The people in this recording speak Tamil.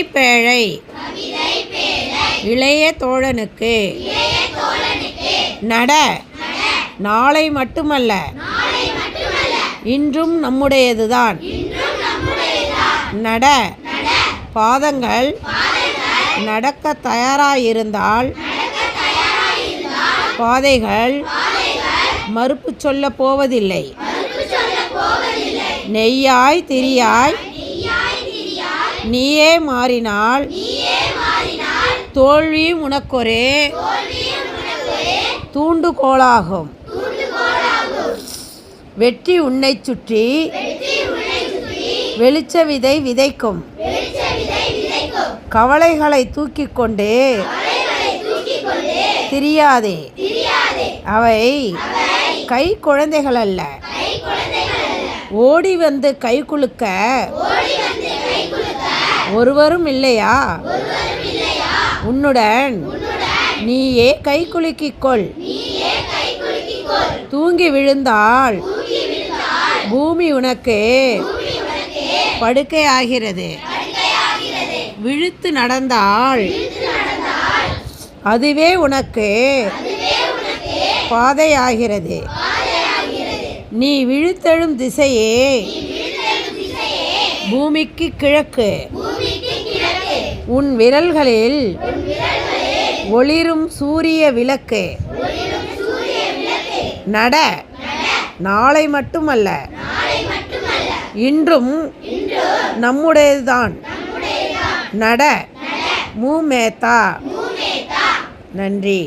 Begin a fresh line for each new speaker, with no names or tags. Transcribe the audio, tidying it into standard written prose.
பேழை இளைய தோழனுக்கு நட நாளை மட்டுமல்ல இன்றும் நம்முடையதுதான். நட பாதங்கள் நடக்க தயாராயிருந்தால் பாதைகள் மறுப்பு சொல்ல போவதில்லை. நெய்யாய் திரியாய் நீயே மாறினால் தோல்வி உனக்கொரு தூண்டுகோலாகும். வெற்றி உன்னை சுற்றி வெளிச்ச விதை விதைக்கும். கவலைகளை தூக்கி கொண்டு திரியாதே. அவை கை குழந்தைகள் அல்ல. ஓடி வந்து கை குலுக்க ஒருவரும் இல்லையா? உன்னுடன் நீயே கை குலுக்கிக்கொள். தூங்கி விழுந்தால் பூமி உனக்கு படுக்கையாகிறது. விழித்து நடந்தால் அதுவே உனக்கு பாதையாகிறது. நீ விழித்தெழும் திசையே பூமிக்கு கிழக்கு. உன் விரல்களில் ஒளிரும் சூரிய விளக்கு. நட நாளை மட்டுமல்ல இன்றும் நம்முடையதுதான். நட மூமேத்தா. நன்றி.